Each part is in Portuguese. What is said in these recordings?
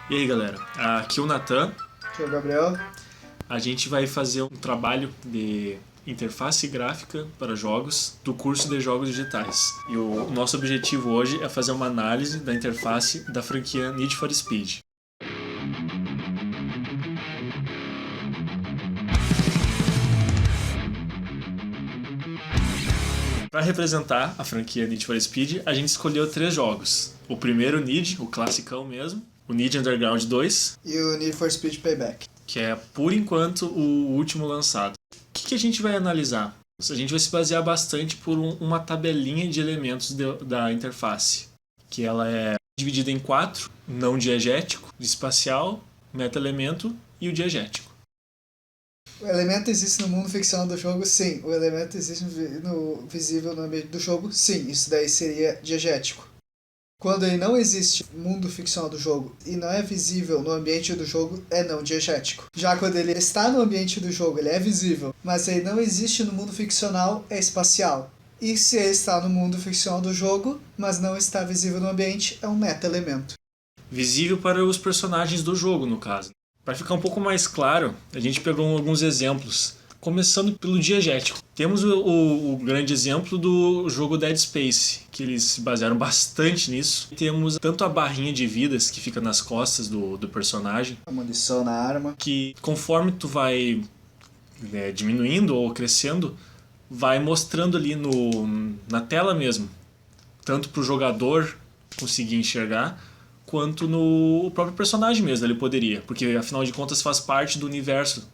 E aí, galera, aqui é o Natan. Aqui é o Gabriel. A gente vai fazer um trabalho de interface gráfica para jogos do curso de jogos digitais. E o nosso objetivo hoje é fazer uma análise da interface da franquia Need for Speed. Para representar a franquia Need for Speed, a gente escolheu 3 jogos. O primeiro, Need, o classicão mesmo. O Need Underground 2. E o Need for Speed Payback. Que é, por enquanto, o último lançado. O que a gente vai analisar? A gente vai se basear bastante por uma tabelinha de elementos da interface. Que ela é dividida em 4. Não diegético, espacial, meta-elemento e o diegético. O elemento existe no mundo ficcional do jogo? Sim. O elemento existe visível no ambiente do jogo? Sim. Isso daí seria diegético. Quando ele não existe no mundo ficcional do jogo e não é visível no ambiente do jogo, é não diegético. Já quando ele está no ambiente do jogo, ele é visível, mas ele não existe no mundo ficcional, é espacial. E se ele está no mundo ficcional do jogo, mas não está visível no ambiente, é um meta-elemento. Visível para os personagens do jogo, no caso. Para ficar um pouco mais claro, a gente pegou alguns exemplos. Começando pelo diegético. Temos o grande exemplo do jogo Dead Space, que eles se basearam bastante nisso. Temos tanto a barrinha de vidas que fica nas costas do personagem. A munição na arma. Que conforme tu vai diminuindo ou crescendo, vai mostrando ali na tela mesmo. Tanto para o jogador conseguir enxergar, quanto no próprio personagem mesmo ele poderia, porque afinal de contas faz parte do universo,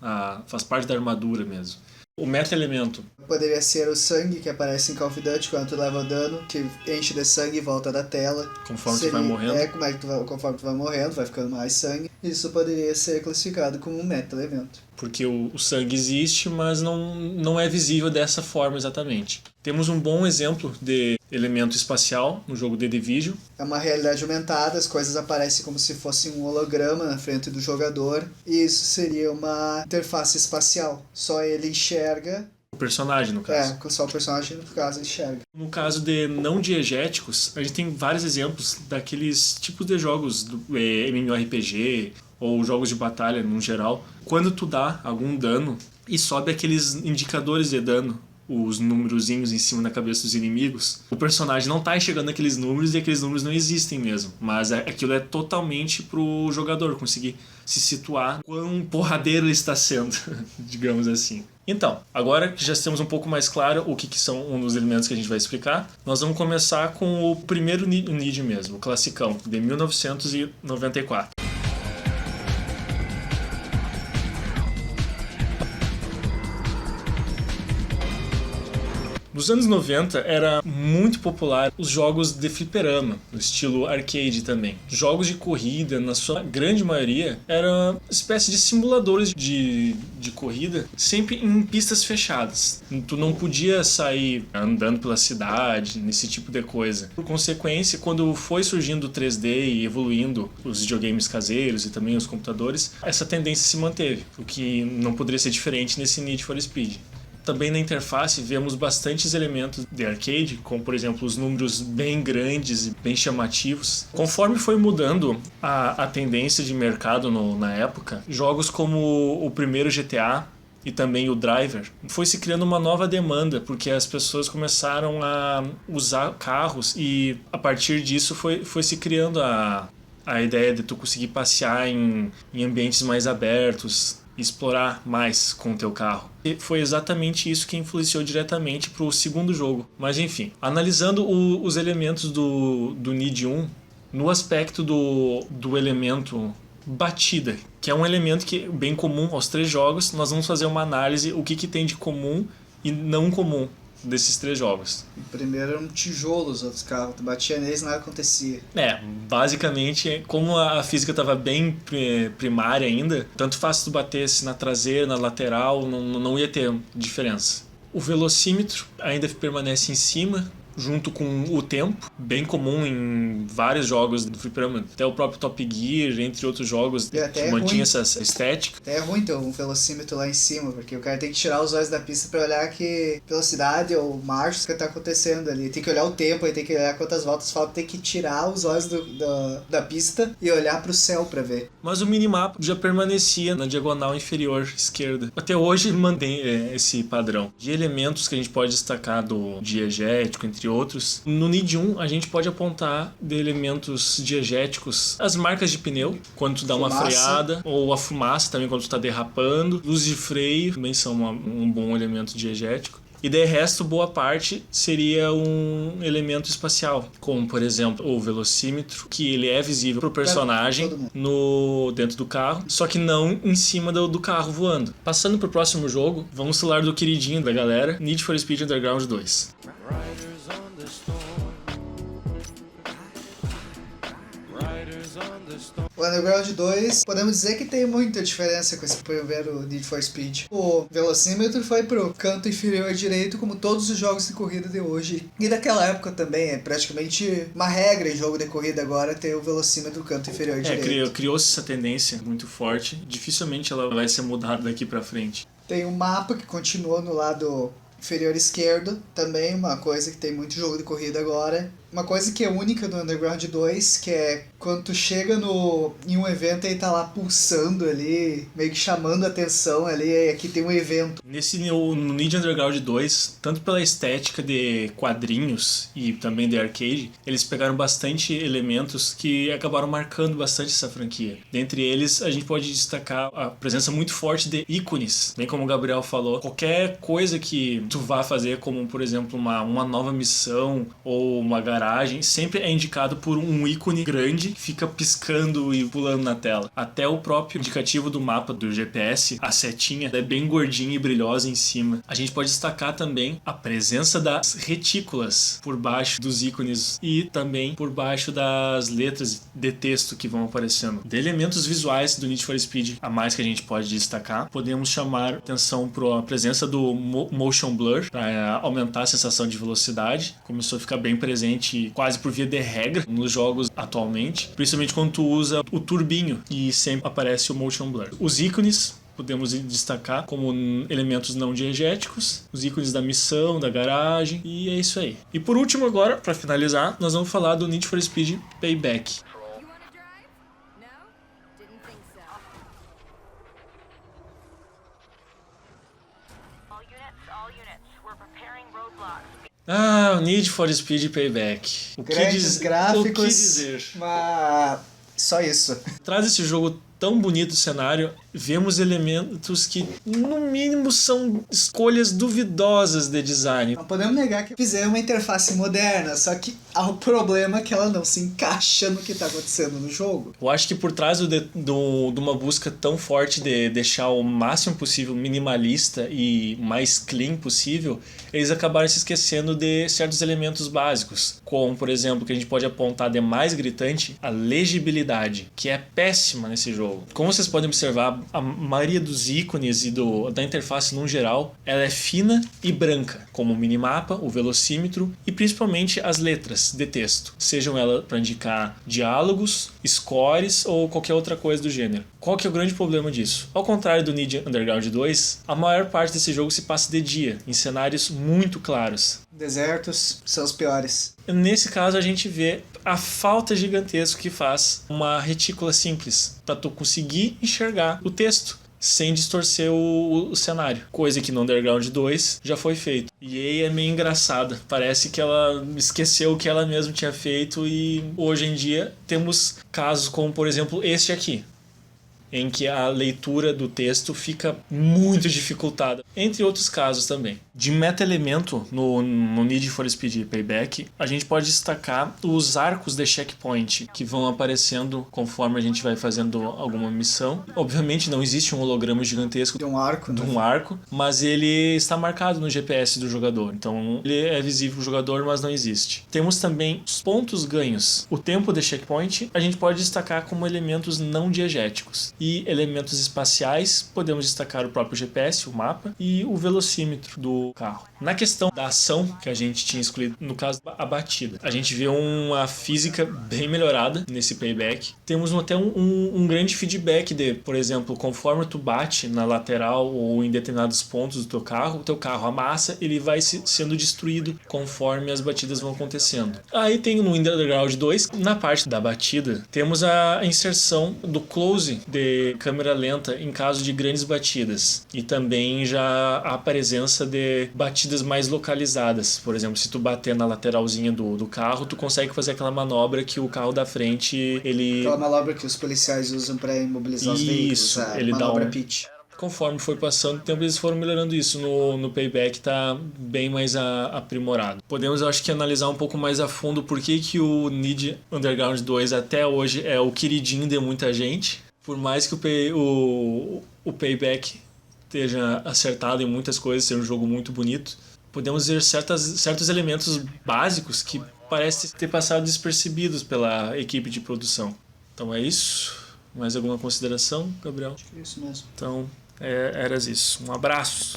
faz parte da armadura mesmo. O meta-elemento poderia ser o sangue que aparece em Call of Duty quando tu leva dano, que enche de sangue e volta da tela. Conforme tu vai morrendo. Conforme tu vai morrendo, vai ficando mais sangue. Isso poderia ser classificado como um meta-elemento. Porque o sangue existe, mas não é visível dessa forma exatamente. Temos um bom exemplo de elemento espacial no jogo The Division. É uma realidade aumentada, as coisas aparecem como se fosse um holograma na frente do jogador. E isso seria uma interface espacial. Só ele enxerga. O personagem, no caso. Só o personagem, no caso, enxerga. No caso de não diegéticos, a gente tem vários exemplos daqueles tipos de jogos do MMORPG ou jogos de batalha no geral. Quando tu dá algum dano e sobe aqueles indicadores de dano, os númerozinhos em cima da cabeça dos inimigos, o personagem não tá enxergando aqueles números e aqueles números não existem mesmo. Mas aquilo é totalmente pro jogador conseguir se situar quão porradeiro ele está sendo, digamos assim. Então, agora que já temos um pouco mais claro o que são um dos elementos que a gente vai explicar, nós vamos começar com o primeiro Need mesmo, o classicão, de 1994. Nos anos 90 era muito popular os jogos de fliperama, no estilo arcade também. Jogos de corrida, na sua grande maioria, eram espécie de simuladores de corrida, sempre em pistas fechadas. Tu não podia sair andando pela cidade, nesse tipo de coisa. Por consequência, quando foi surgindo o 3D e evoluindo os videogames caseiros e também os computadores, essa tendência se manteve, o que não poderia ser diferente nesse Need for Speed. Também na interface vemos bastantes elementos de arcade, como por exemplo os números bem grandes e bem chamativos. Conforme foi mudando a tendência de mercado na época, jogos como o primeiro GTA e também o Driver, foi se criando uma nova demanda, porque as pessoas começaram a usar carros e a partir disso foi se criando a ideia de tu conseguir passear em ambientes mais abertos, explorar mais com o teu carro. E foi exatamente isso que influenciou diretamente para o segundo jogo. Mas enfim, analisando os elementos do Need 1, no aspecto do elemento batida, que é um elemento que é bem comum aos 3 jogos, nós vamos fazer uma análise o que tem de comum e não comum desses 3 jogos. O primeiro eram tijolos, os outros carros. Tu batia neles e nada acontecia. Basicamente, como a física estava bem primária ainda, tanto faz se tu batesse na traseira, na lateral, não ia ter diferença. O velocímetro ainda permanece em cima, junto com o tempo, bem comum em vários jogos do fliperama, até o próprio Top Gear, entre outros jogos que mantinha essa estética. Até é ruim ter um velocímetro lá em cima, porque o cara tem que tirar os olhos da pista pra olhar que velocidade ou marcha que tá acontecendo ali. Tem que olhar o tempo, aí tem que olhar quantas voltas faltam, tem que tirar os olhos da pista e olhar pro céu pra ver. Mas o minimapa já permanecia na diagonal inferior esquerda. Até hoje mantém esse padrão de elementos que a gente pode destacar do diegético, entre outros. No NID 1 a gente pode apontar de elementos diegéticos as marcas de pneu, quando tu dá uma freada, ou a fumaça também quando tu tá derrapando. Luz de freio também são um bom elemento diegético. E de resto, boa parte seria um elemento espacial, como por exemplo o velocímetro, que ele é visível pro personagem dentro do carro, só que não em cima do carro voando. Passando pro próximo jogo, vamos falar do queridinho da galera, Need for Speed Underground 2. O Underground 2, podemos dizer que tem muita diferença com esse primeiro Need for Speed. O velocímetro foi pro canto inferior direito, como todos os jogos de corrida de hoje. E daquela época também, é praticamente uma regra em jogo de corrida agora ter o velocímetro no canto inferior direito. Criou-se essa tendência muito forte. Dificilmente ela vai ser mudada daqui pra frente. Tem um mapa que continua no lado inferior esquerdo, também uma coisa que tem muito jogo de corrida agora. Uma coisa que é única no Underground 2, que é quando tu chega em um evento e tá lá pulsando ali, meio que chamando a atenção ali, e aqui tem um evento. No Need Underground 2, tanto pela estética de quadrinhos e também de arcade, eles pegaram bastante elementos que acabaram marcando bastante essa franquia. Dentre eles, a gente pode destacar a presença muito forte de ícones, bem como o Gabriel falou. Qualquer coisa que tu vá fazer, como por exemplo uma nova missão ou uma garagem, sempre é indicado por um ícone grande que fica piscando e pulando na tela. Até o próprio indicativo do mapa do GPS, a setinha, é bem gordinha e brilhosa em cima. A gente pode destacar também a presença das retículas por baixo dos ícones e também por baixo das letras de texto que vão aparecendo. De elementos visuais do Need for Speed, a mais que a gente pode destacar, podemos chamar atenção para a presença do motion blur, para aumentar a sensação de velocidade. Começou a ficar bem presente quase por via de regra nos jogos atualmente, principalmente quando tu usa o turbinho e sempre aparece o motion blur. Os ícones podemos destacar como elementos não diegéticos, os ícones da missão, da garagem, e é isso aí. E por último agora, para finalizar, nós vamos falar do Need for Speed Payback. Ah, o Need for Speed Payback. Grandes gráficos, o que dizer? Mas só isso. Traz esse jogo tão bonito do cenário, vemos elementos que, no mínimo, são escolhas duvidosas de design. Não podemos negar que fizeram uma interface moderna, só que há o problema que ela não se encaixa no que está acontecendo no jogo. Eu acho que por trás de uma busca tão forte de deixar o máximo possível minimalista e mais clean possível, eles acabaram se esquecendo de certos elementos básicos, como, por exemplo, que a gente pode apontar de mais gritante, a legibilidade, que é péssima nesse jogo. Como vocês podem observar, a maioria dos ícones e da interface no geral, ela é fina e branca, como o minimapa, o velocímetro e principalmente as letras de texto, sejam elas para indicar diálogos, scores ou qualquer outra coisa do gênero. Qual que é o grande problema disso? Ao contrário do Need Underground 2, a maior parte desse jogo se passa de dia, em cenários muito claros. Desertos são os piores. Nesse caso a gente vê a falta gigantesca que faz uma retícula simples para tu conseguir enxergar o texto sem distorcer o cenário, coisa que no Underground 2 já foi feito. E aí é meio engraçada, parece que ela esqueceu o que ela mesma tinha feito e hoje em dia temos casos como, por exemplo, este aqui, em que a leitura do texto fica muito dificultada, entre outros casos também. De meta-elemento no Need for Speed Payback, a gente pode destacar os arcos de checkpoint que vão aparecendo conforme a gente vai fazendo alguma missão. Obviamente não existe um holograma gigantesco De um arco, mas ele está marcado no GPS do jogador, então ele é visível pro jogador, mas não existe. Temos também os pontos ganhos. O tempo de checkpoint a gente pode destacar como elementos não diegéticos. E elementos espaciais, podemos destacar o próprio GPS, o mapa, e o velocímetro do carro. Na questão da ação que a gente tinha escolhido, no caso a batida, a gente vê uma física bem melhorada nesse Payback. Temos até um grande feedback de, por exemplo, conforme tu bate na lateral ou em determinados pontos do teu carro, o teu carro amassa, ele vai sendo destruído conforme as batidas vão acontecendo. Aí tem no Underground 2, na parte da batida, temos a inserção do close de câmera lenta em caso de grandes batidas. E também já a presença de batidas mais localizadas. Por exemplo, se tu bater na lateralzinha do carro, tu consegue fazer aquela manobra que o carro da frente, ele... Aquela manobra que os policiais usam para imobilizar os veículos. Isso, ele manobra dá pitch. Conforme foi passando o tempo, eles foram melhorando isso. No Payback tá bem mais aprimorado. Podemos, eu acho que, analisar um pouco mais a fundo por que o Need Underground 2 até hoje é o queridinho de muita gente. Por mais que o Payback esteja acertado em muitas coisas, ser um jogo muito bonito, podemos ver certos elementos básicos que parecem ter passado despercebidos pela equipe de produção. Então é isso. Mais alguma consideração, Gabriel? Acho que é isso mesmo. Então, era isso. Um abraço.